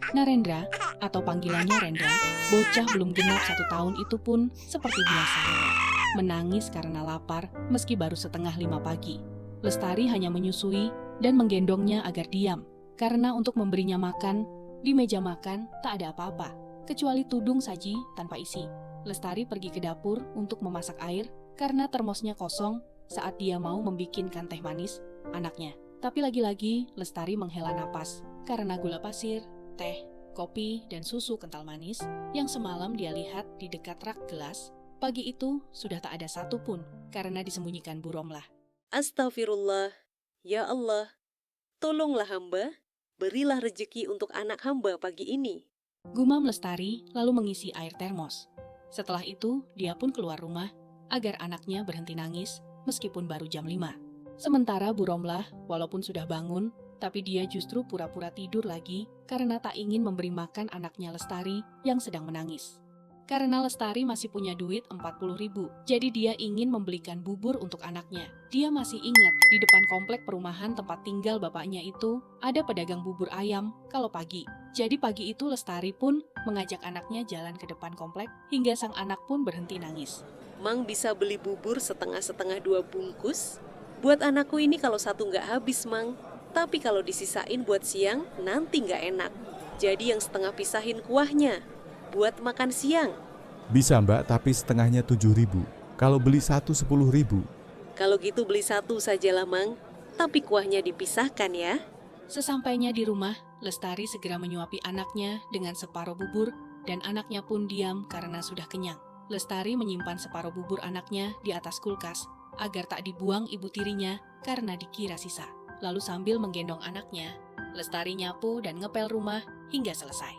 Narendra, atau panggilannya Rendra, bocah belum genap 1 tahun itu pun seperti biasa menangis karena lapar meski baru setengah 5 pagi. Lestari hanya menyusui dan menggendongnya agar diam, karena untuk memberinya makan, di meja makan tak ada apa-apa, kecuali tudung saji tanpa isi. Lestari pergi ke dapur untuk memasak air karena termosnya kosong saat dia mau membikinkan teh manis anaknya. Tapi lagi-lagi Lestari menghela napas karena gula pasir, teh, kopi, dan susu kental manis yang semalam dia lihat di dekat rak gelas, pagi itu sudah tak ada satu pun karena disembunyikan Bu Romlah. Astagfirullah, ya Allah, tolonglah hamba, berilah rezeki untuk anak hamba pagi ini. Gumam Lestari lalu mengisi air termos. Setelah itu, dia pun keluar rumah agar anaknya berhenti nangis meskipun baru jam 5. Sementara Bu Romlah, walaupun sudah bangun, tapi dia justru pura-pura tidur lagi karena tak ingin memberi makan anaknya Lestari yang sedang menangis. Karena Lestari masih punya duit 40.000, jadi dia ingin membelikan bubur untuk anaknya. Dia masih ingat di depan komplek perumahan tempat tinggal bapaknya itu ada pedagang bubur ayam kalau pagi. Jadi pagi itu Lestari pun mengajak anaknya jalan ke depan komplek hingga sang anak pun berhenti nangis. Mang bisa beli bubur setengah-setengah 2 bungkus? Buat anakku ini kalau satu nggak habis, Mang. Tapi kalau disisain buat siang, nanti nggak enak. Jadi yang setengah pisahin kuahnya, buat makan siang. Bisa Mbak, tapi setengahnya 7.000. Kalau beli satu 10.000. Kalau gitu beli satu sajalah, Mang. Tapi kuahnya dipisahkan ya. Sesampainya di rumah, Lestari segera menyuapi anaknya dengan separuh bubur dan anaknya pun diam karena sudah kenyang. Lestari menyimpan separuh bubur anaknya di atas kulkas agar tak dibuang ibu tirinya karena dikira sisa. Lalu sambil menggendong anaknya, Lestari nyapu dan ngepel rumah hingga selesai.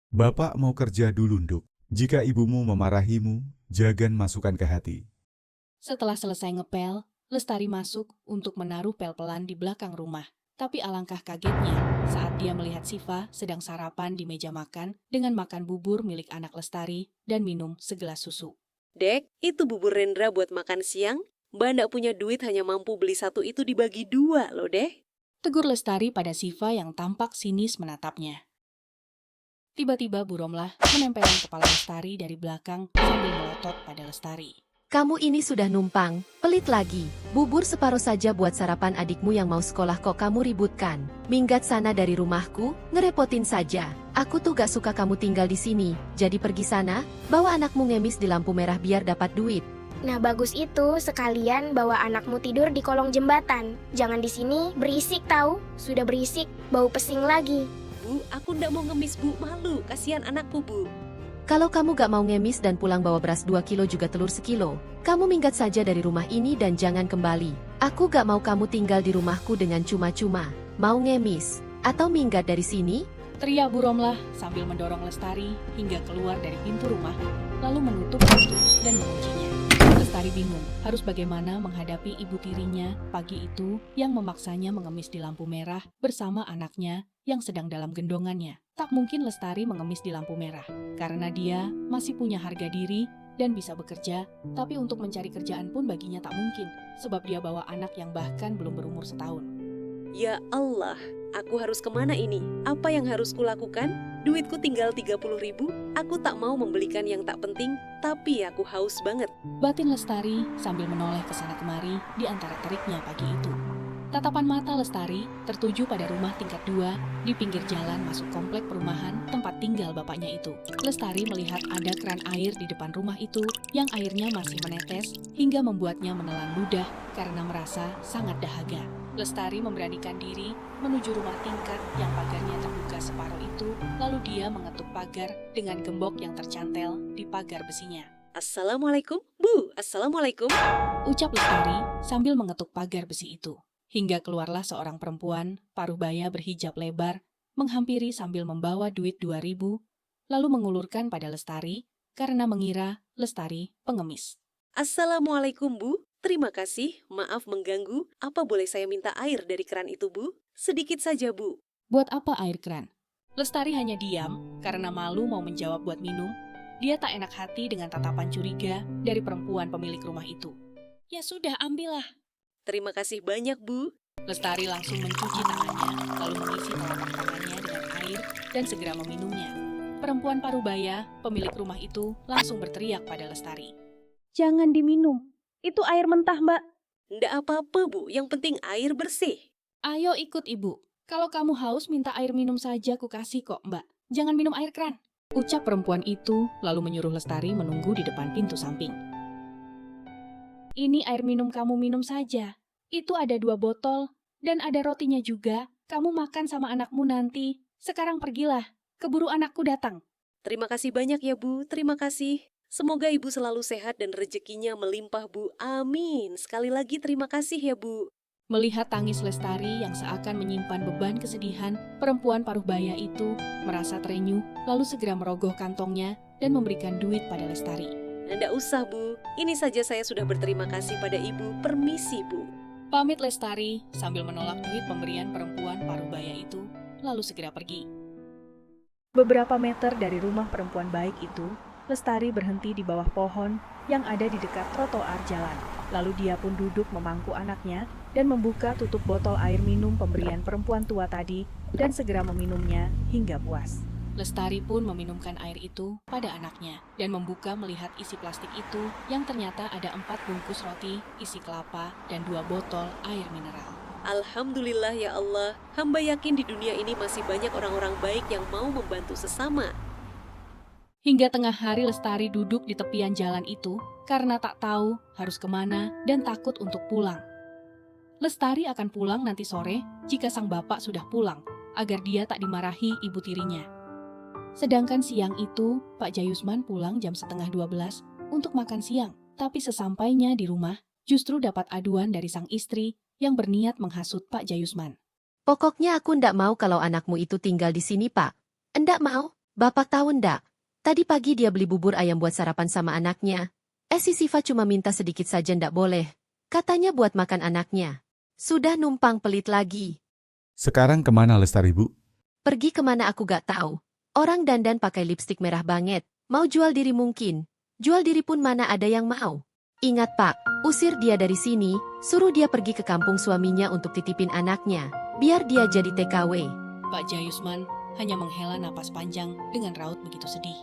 Bapak mau kerja dulu, Nduk. Jika ibumu memarahimu, jangan masukkan ke hati. Setelah selesai ngepel, Lestari masuk untuk menaruh pel-pelan di belakang rumah. Tapi alangkah kagetnya saat dia melihat Siva sedang sarapan di meja makan dengan makan bubur milik anak Lestari dan minum segelas susu. Dek, itu bubur Rendra buat makan siang. Mbak ndak punya duit hanya mampu beli satu itu dibagi 2 loh, Dek. Tegur Lestari pada Siva yang tampak sinis menatapnya. Tiba-tiba Bu Romlah menempelkan kepala Lestari dari belakang sambil melotot pada Lestari. Kamu ini sudah numpang, pelit lagi. Bubur separuh saja buat sarapan adikmu yang mau sekolah kok kamu ributkan. Minggat sana dari rumahku, ngerepotin saja. Aku tuh gak suka kamu tinggal di sini, jadi pergi sana, bawa anakmu ngemis di lampu merah biar dapat duit. Nah bagus itu, sekalian bawa anakmu tidur di kolong jembatan. Jangan di sini, berisik tahu. Sudah berisik, bau pesing lagi. Bu, aku ndak mau ngemis, Bu. Malu, kasihan anakku, Bu. Kalau kamu gak mau ngemis dan pulang bawa beras 2 kilo juga telur 1 kilo, kamu minggat saja dari rumah ini dan jangan kembali. Aku gak mau kamu tinggal di rumahku dengan cuma-cuma. Mau ngemis? Atau minggat dari sini? Teriak Bu Romlah sambil mendorong Lestari hingga keluar dari pintu rumah, lalu menutup pintu dan menguncinya. Lestari bingung harus bagaimana menghadapi ibu tirinya pagi itu yang memaksanya mengemis di lampu merah bersama anaknya yang sedang dalam gendongannya. Tak mungkin Lestari mengemis di lampu merah, karena dia masih punya harga diri dan bisa bekerja, tapi untuk mencari kerjaan pun baginya tak mungkin, sebab dia bawa anak yang bahkan belum berumur setahun. Ya Allah, aku harus kemana ini? Apa yang harus kulakukan? Duitku tinggal 30.000, aku tak mau membelikan yang tak penting, tapi aku haus banget. Batin Lestari sambil menoleh ke sana kemari di antara teriknya pagi itu. Tatapan mata Lestari tertuju pada rumah tingkat 2 di pinggir jalan masuk komplek perumahan tempat tinggal bapaknya itu. Lestari melihat ada keran air di depan rumah itu yang airnya masih menetes hingga membuatnya menelan ludah karena merasa sangat dahaga. Lestari memberanikan diri menuju rumah tingkat yang pagarnya terbuka separuh itu, lalu dia mengetuk pagar dengan gembok yang tercantel di pagar besinya. Assalamualaikum, Bu. Assalamualaikum. Ucap Lestari sambil mengetuk pagar besi itu. Hingga keluarlah seorang perempuan paruh baya berhijab lebar, menghampiri sambil membawa duit 2.000, lalu mengulurkan pada Lestari karena mengira Lestari pengemis. Assalamualaikum, Bu. Terima kasih, maaf mengganggu. Apa boleh saya minta air dari keran itu, Bu? Sedikit saja, Bu. Buat apa air keran? Lestari hanya diam karena malu mau menjawab buat minum. Dia tak enak hati dengan tatapan curiga dari perempuan pemilik rumah itu. Ya sudah, ambillah. Terima kasih banyak, Bu. Lestari langsung mencuci tangannya, lalu mengisi telapak tangannya dengan air dan segera meminumnya. Perempuan parubaya, pemilik rumah itu, langsung berteriak pada Lestari. Jangan diminum. Itu air mentah, Mbak. Nggak apa-apa, Bu. Yang penting air bersih. Ayo ikut ibu. Kalau kamu haus minta air minum saja ku kasih kok, Mbak. Jangan minum air keran. Ucap perempuan itu lalu menyuruh Lestari menunggu di depan pintu samping. Ini air minum kamu minum saja. Itu ada 2 botol dan ada rotinya juga. Kamu makan sama anakmu nanti. Sekarang pergilah. Keburu anakku datang. Terima kasih banyak ya, Bu. Terima kasih. Semoga Ibu selalu sehat dan rezekinya melimpah, Bu. Amin. Sekali lagi terima kasih ya, Bu. Melihat tangis Lestari yang seakan menyimpan beban kesedihan, perempuan parubaya itu merasa terenyuh, lalu segera merogoh kantongnya dan memberikan duit pada Lestari. Nggak usah, Bu. Ini saja saya sudah berterima kasih pada Ibu. Permisi, Bu. Pamit Lestari sambil menolak duit pemberian perempuan parubaya itu, lalu segera pergi. Beberapa meter dari rumah perempuan baik itu, Lestari berhenti di bawah pohon yang ada di dekat trotoar jalan. Lalu dia pun duduk memangku anaknya dan membuka tutup botol air minum pemberian perempuan tua tadi dan segera meminumnya hingga puas. Lestari pun meminumkan air itu pada anaknya dan membuka melihat isi plastik itu yang ternyata ada 4 bungkus roti, isi kelapa, dan 2 botol air mineral. Alhamdulillah ya Allah. Hamba yakin di dunia ini masih banyak orang-orang baik yang mau membantu sesama. Hingga tengah hari Lestari duduk di tepian jalan itu karena tak tahu harus kemana dan takut untuk pulang. Lestari akan pulang nanti sore jika sang bapak sudah pulang, agar dia tak dimarahi ibu tirinya. Sedangkan siang itu, Pak Jayusman pulang jam 11:30 untuk makan siang. Tapi sesampainya di rumah, justru dapat aduan dari sang istri yang berniat menghasut Pak Jayusman. Pokoknya aku ndak mau kalau anakmu itu tinggal di sini, Pak. Ndak mau? Bapak tahu ndak? Tadi pagi dia beli bubur ayam buat sarapan sama anaknya. Si Siva cuma minta sedikit saja ndak boleh. Katanya buat makan anaknya. Sudah numpang pelit lagi. Sekarang kemana Lestari, Bu? Pergi kemana aku gak tahu. Orang dandan pakai lipstik merah banget. Mau jual diri mungkin. Jual diri pun mana ada yang mau. Ingat Pak, usir dia dari sini, suruh dia pergi ke kampung suaminya untuk titipin anaknya. Biar dia jadi TKW. Pak Jayusman hanya menghela napas panjang dengan raut begitu sedih.